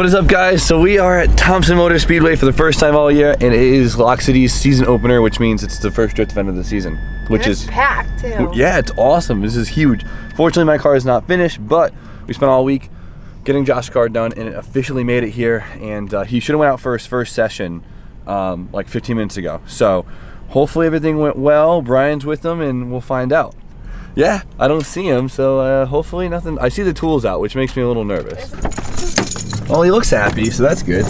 What is up, guys? So we are at Thompson Motor Speedway for the first time all year, and it is Lock City's season opener, which means it's the first drift event of the season. Which is packed too. Yeah, it's awesome. This is huge. Fortunately, my car is not finished, but we spent all week getting Josh's car done, and it officially made it here. And he should have went out for his first session like 15 minutes ago. So hopefully everything went well. Brian's with him, and we'll find out. Yeah, I don't see him, so hopefully nothing. I see the tools out, which makes me a little nervous. Well, he looks happy, so that's good.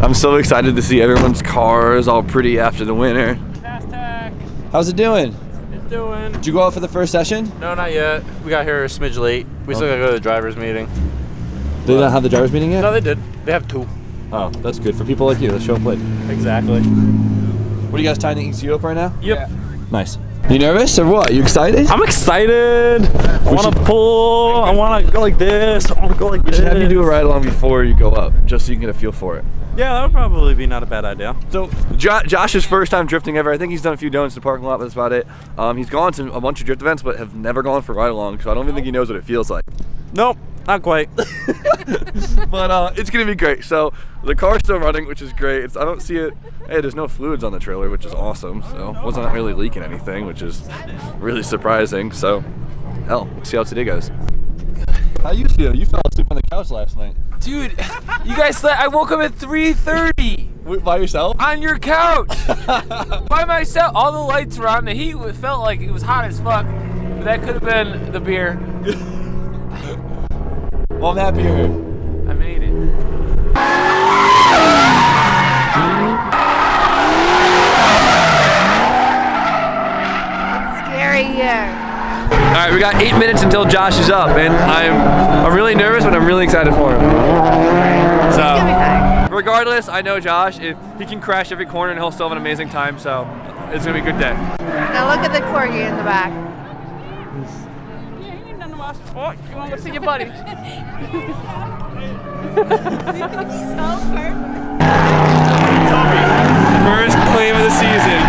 I'm so excited to see everyone's cars all pretty after the winter. Fast tag. How's it doing? It's doing. Did you go out for the first session? No, not yet. We got here a smidge late. We still gotta go to the driver's meeting. They don't have the driver's meeting yet? No, they did. They have 2. Oh, that's good for people like you that show up late. Exactly. What are you guys tying the ECU up right now? Yep. Yeah. Nice. You nervous or what? You excited? I'm excited. I want to pull. I want to go like this. I want to go like this. We should have you do a ride along before you go up, just so you can get a feel for it. Yeah, that would probably be not a bad idea. So Josh's first time drifting ever. I think he's done a few donuts in the parking lot, but that's about it. He's gone to a bunch of drift events, but have never gone for ride along, so I don't even think he knows what it feels like. Nope, not quite. But it's gonna be great. So the car's still running, which is great. I don't see it. Hey, there's no fluids on the trailer, which is awesome. So it wasn't really leaking anything, which is really surprising. So hell, let's see how today goes. How you feel? You fell asleep on the couch last night. Dude, you guys slept. I woke up at 3:30. By yourself? On your couch. By myself. All the lights were on. The heat felt like it was hot as fuck. But that could have been the beer. Well, I'm happy you're here. I made it. It's scary here. All right, we got 8 minutes until Josh is up, and I'm really nervous, but I'm really excited for him. So, It's gonna be fine. regardless, I know Josh. If he can crash every corner, and he'll still have an amazing time. So, it's gonna be a good day. Now look at the corgi in the back. Oh, you want to see your buddy? So perfect. First claim of the season.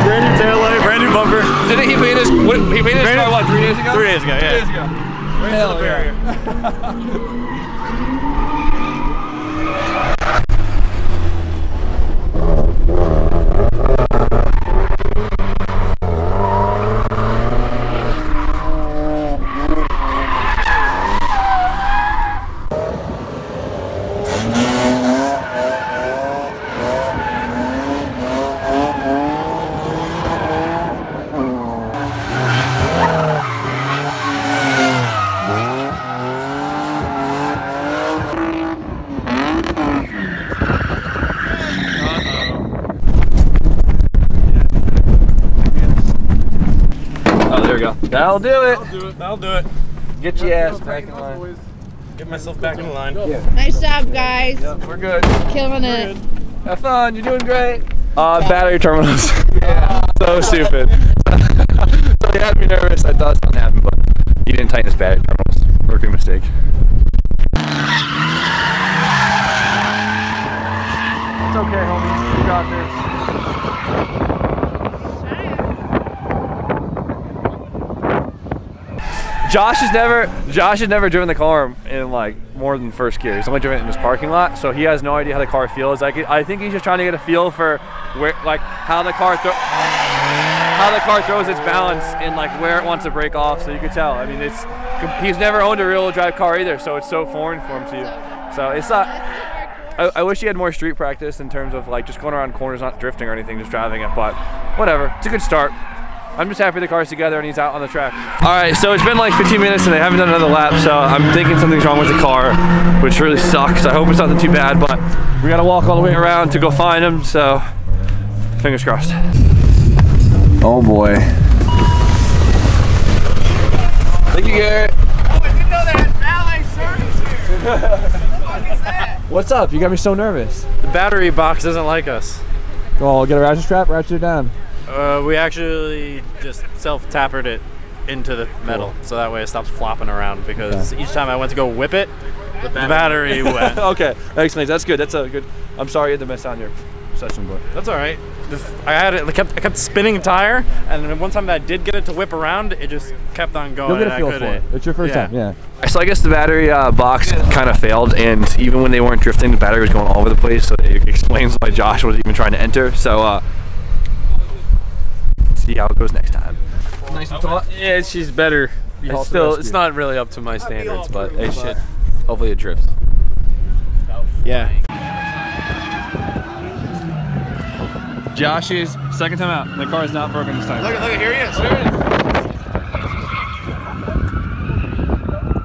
Brand new taillight, brand new bumper. Didn't he paint his? He painted his car what? 3 days ago? 3 days ago, yeah. 3 days ago. Hell yeah. That'll do it. That'll do it. Get your ass back in line. Get myself back in line. Yeah. Nice job, guys. Yep, we're good. Killing it. Have fun. You're doing great. Battery terminals. Yeah. So stupid. So he had me nervous. I thought something happened, but he didn't tighten his battery terminals. Rookie mistake. It's okay, homie. You got this. Josh has never driven the car in like more than first gear. He's only driven it in his parking lot, so he has no idea how the car feels. Like, I think he's just trying to get a feel for where, like, how the car throws its balance and like where it wants to break off. So you can tell. I mean, he's never owned a rear-wheel drive car either, so it's so foreign for him to you. So it's not. I wish he had more street practice in terms of like just going around corners, not drifting or anything, just driving it. But whatever, it's a good start. I'm just happy the car's together and he's out on the track. All right, so it's been like 15 minutes and they haven't done another lap, so I'm thinking something's wrong with the car, which really sucks. I hope it's nothing too bad, but we gotta walk all the way around to go find him, so fingers crossed. Oh boy. Thank you, Garrett. Oh, I didn't know that valet service here. What the fuck is that? What's up? You got me so nervous. The battery box doesn't like us. Oh, get a ratchet strap, ratchet it down. We actually just self-tappered it into the metal, so that way it stops flopping around, because each time I went to go whip it, the battery went. Okay, that explains. That's good. That's a good. I'm sorry you had to miss on your session, but that's all right. I kept spinning a tire, and then one time that I did get it to whip around, it just kept on going. You'll get a feel for it. It's your first time, yeah. So I guess the battery box kind of failed, and even when they weren't drifting, the battery was going all over the place, so it explains why Josh was even trying to enter. So see how it goes next time. Nice and taut. Yeah, she's better. It's still, it's not really up to my standards, but hey, shit. Hopefully it drifts. Yeah. Josh's second time out. The car is not broken this time. Look, here he is.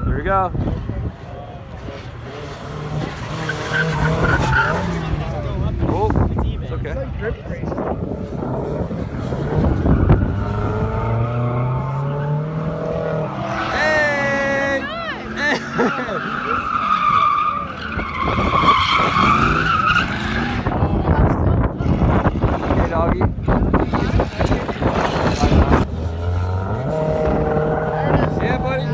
Here we go. Oh, it's okay. Hey, doggy. Yeah, buddy.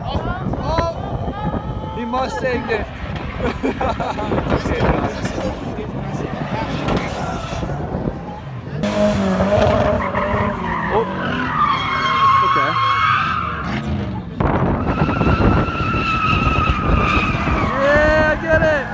Oh, he Mustanged it. Oh, okay. Yeah, get it.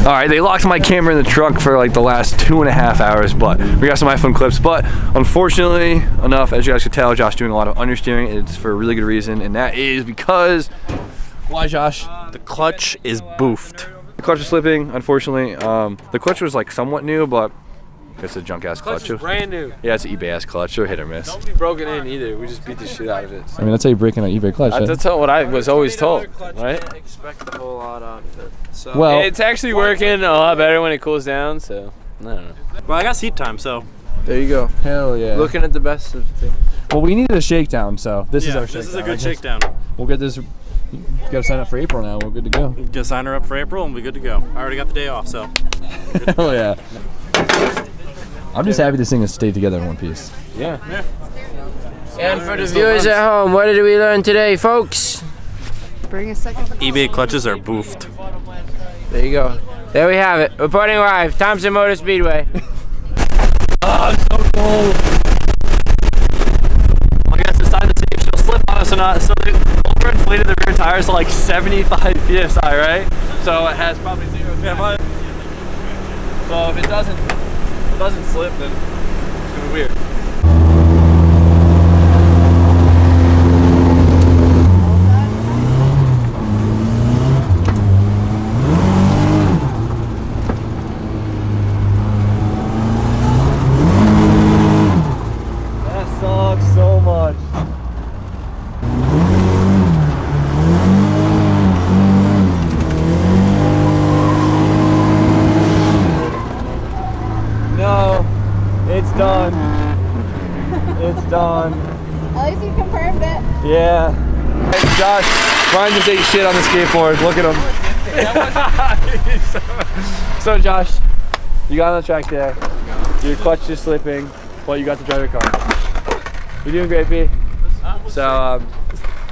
All right, they locked my camera in the truck for like the last 2.5 hours, but we got some iPhone clips. But unfortunately enough, as you guys can tell, Josh doing a lot of understeering. It's for a really good reason, and that is because, why, Josh? The clutch is boofed. The clutch is slipping, unfortunately. The clutch was like somewhat new, but it's a junk ass clutch. Clutch is brand new. Yeah, it's an eBay ass clutch, or hit or miss. Don't be broken in either. We just beat the shit out of it. I mean, that's how you break in an eBay clutch. That's what I was always told, right? Expect a whole lot out of it. So. Well, It's actually working a lot better when it cools down, so I don't know. Well, I got seat time, so. There you go. hell yeah. Looking at the best of things. Well, we needed a shakedown, so this is our shakedown. This is a good shakedown. We'll get this. You gotta sign up for April now. We're good to go. Just sign her up for April and we're good to go. I already got the day off, so. Hell yeah. I'm just happy this thing has stayed together in one piece. Yeah. And for the viewers at home, what did we learn today, folks? Bring a second. eBay clutches are boofed. There you go. There we have it. Reporting live, Thompson Motor Speedway. Oh, it's so cold. I guess it's time to see if she'll slip on us or not. So they overinflated the rear tires to like 75 psi, right? So it has probably 0. Yeah, but so if it doesn't slip, then it's gonna be weird. That sucks so much. No, it's done. It's done. At least you confirmed it. Yeah. Hey, Josh, Brian just ate shit on the skateboard. Look at him. So, Josh, you got on the track there. Your clutch is slipping, but you got to drive your car. You're doing great, B. So,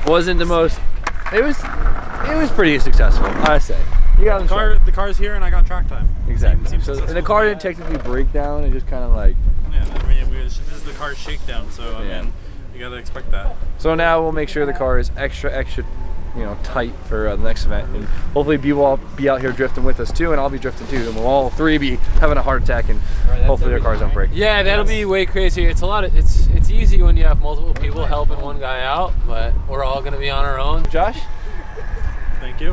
wasn't the most. It was pretty successful, I say. You got on the track. The car's here and I got track time. Exactly. So, and the car didn't technically break down. It just kind of like. Yeah, I mean, this is the car's shakedown, so I mean, you gotta expect that. So now we'll make sure the car is extra, you know, tight for the next event, and hopefully B will be out here drifting with us too, and I'll be drifting too, and we'll all three be having a heart attack, and hopefully their cars don't break. Yeah, that'll be way crazier. It's a lot of it's easy when you have multiple people helping one guy out, but we're all gonna be on our own. Josh, Thank you.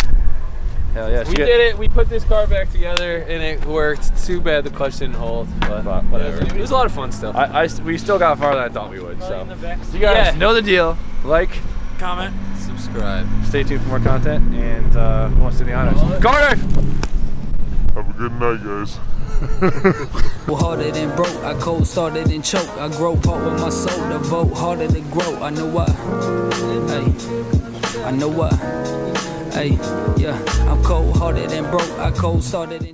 Hell yeah. We did it. We put this car back together, and it worked. Too bad the clutch didn't hold, but whatever. It was a lot of fun still. We still got farther than I thought we would. So you guys know the deal. Like, Comment, subscribe. Stay tuned for more content, and who wants to do the honors? Carter! Have a good night, guys. Harder than broke, I cold started and choke. I grow part with my soul, the vote harder to grow. I know why. Hey, I know why. Hey, yeah, I'm cold hearted and broke. I cold started and